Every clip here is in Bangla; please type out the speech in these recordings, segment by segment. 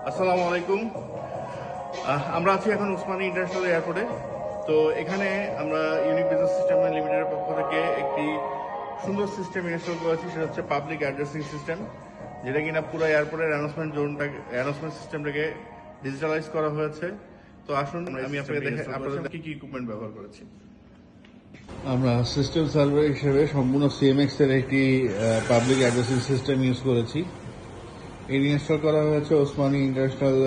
আসসালামু আলাইকুম। আমরা আছি এখন উসমানী ইন্টারন্যাশনাল এয়ারপোর্টে। তো এখানে আমরা ইউনিক বিজনেস সিস্টেম লিমিটেডের পক্ষ থেকে একটি সুন্দর সিস্টেম ইনস্টল করেছি, সেটা হচ্ছে পাবলিক অ্যাড্রেসিং সিস্টেম, যেটা কিনা পুরো এয়ারপোর্টের অ্যানাউন্সমেন্ট সিস্টেমটাকে ডিজিটালাইজ করা হয়েছে। তো আসুন আমি আপনাদের কি কি ইকুইপমেন্ট ব্যবহার করেছি। আমরা সিস্টেম সার্ভার হিসেবে সম্পূর্ণ সিএমএক্স এর একটি পাবলিক অ্যাড্রেসিং সিস্টেম ইউজ করেছি। এটি ইনস্টল করা হয়েছে ওসমানী ইন্টারন্যাশনাল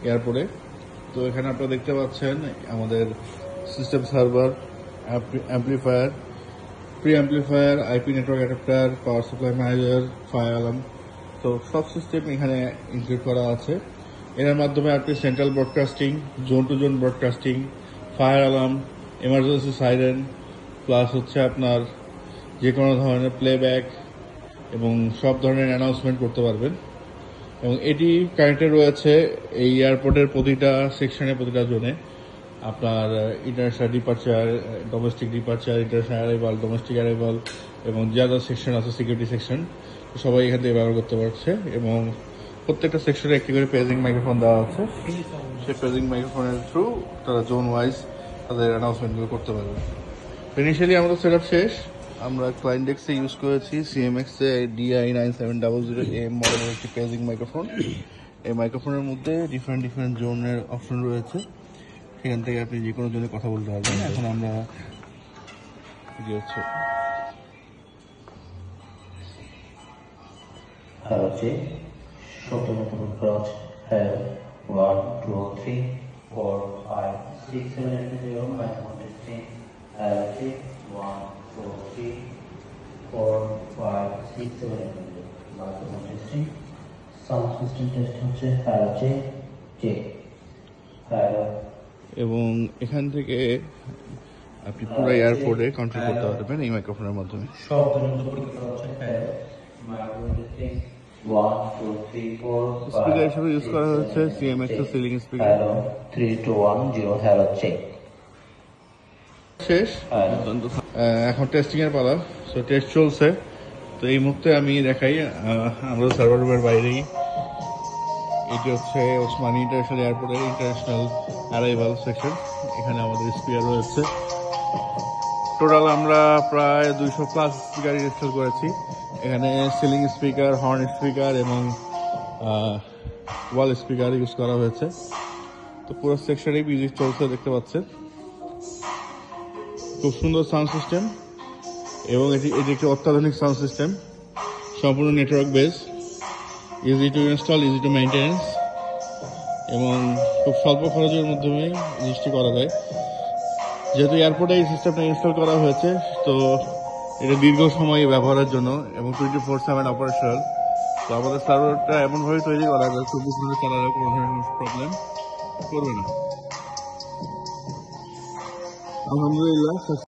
এয়ারপোর্টে। তো এখানে আপনারা দেখতে পাচ্ছেন আমাদের system server, amplifier, pre amplifier, IP network adapter, power supply manager, fire alarm. তো সব সিস্টেম এখানে ইনক্লুড করা আছে। এর মাধ্যমে আপনি central broadcasting, zone to zone broadcasting, fire alarm, emergency siren, plus হচ্ছে আপনার যে কোনো ধরনের প্লেব্যাক এবং সব ধরনের অ্যানাউন্সমেন্ট করতে পারবেন। এবং এটি কানেক্টেড রয়েছে এই এয়ারপোর্টের প্রতিটা সেকশনে, প্রতিটা জোনে। আপনার international departure, domestic departure, international arrival, domestic arrival এবং যা সেকশন আছে, সিকিউরিটি সেকশন, সবাই এখান থেকে ব্যবহার করতে পারছে। এবং প্রত্যেকটা সেকশনে একটি করে পেজিং মাইক্রোফোন দেওয়া আছে। সেই পেজিং মাইক্রোফোনের থ্রু তারা জোন ওয়াইজ তাদের অ্যানাউন্সমেন্টগুলো করতে পারবে। ইনিশিয়ালি আমাদের সেট আপ শেষ। আমরা ক্লাইন্টেক্সে ইউজ করেছি সিএমএক্স DI9700M মডেলের একটি পেজিং মাইক্রোফোন। এই মাইক্রোফোনের মধ্যে ডিফারেন্ট জোনের অপশন রয়েছে, সেখান থেকে আপনি যে কোনো জোনে কথা বলতে পারবেন। এখন আমরা হচ্ছে 17 ক্রস 1 2 3 4 5 6 7 8 9 10 হচ্ছে 1 2 3 4 5 6 7 8 সাউন্ড সিস্টেম টেস্ট হচ্ছে চেক। এবং এখান থেকে আপনি পুরো এয়ারপোর্টে কন্ট্রোল করতে পারবেন এই মাইক্রোফোনের মাধ্যমে। সব ধরনের পরীক্ষা হচ্ছে স্পিকার হিসেবে ইউজ করা হচ্ছে সিএমএক্স এর সিলিং স্পিকার। 3210 চেক শেষ। এখন টেস্টিং এর পালা। সো টেস্ট চলছে। তো এই মুহূর্তে আমি দেখাই আমরা সার্ভার রুমের বাইরেই, এটি হচ্ছে ওসমানী ইন্টারন্যাশনাল এয়ারপোর্টের ইন্টারন্যাশনাল অ্যারাইভাল সেকশন। এখানে আমাদের স্পিকার রয়েছে। টোটাল আমরা প্রায় 200+ স্পিকার ইনস্টল করেছি। এখানে সিলিং স্পিকার, হর্ন স্পিকার এবং ওয়াল স্পিকার ইউজ করা হয়েছে। তো পুরো সেকশনে মিউজিক চলছে, দেখতে পাচ্ছেন। খুব সুন্দর সাউন্ড সিস্টেম এবং এটি একটি অত্যাধুনিক সাউন্ড সিস্টেম, সম্পূর্ণ network base, easy to install, easy to maintenance এবং খুব স্বল্প খরচের মাধ্যমে জিনিসটি করা যায়। যেহেতু এয়ারপোর্টে এই সিস্টেমটা ইনস্টল করা হয়েছে, তো এটা দীর্ঘ সময় ব্যবহারের জন্য এবং 24/7 অপারেশনাল। তো আমাদের সার্ভারটা এমনভাবে তৈরি করা যায় 24 ঘন্টা চালালেও কোনো ধরনের প্রবলেম করবে না। আলহামদুলিল্লাহ।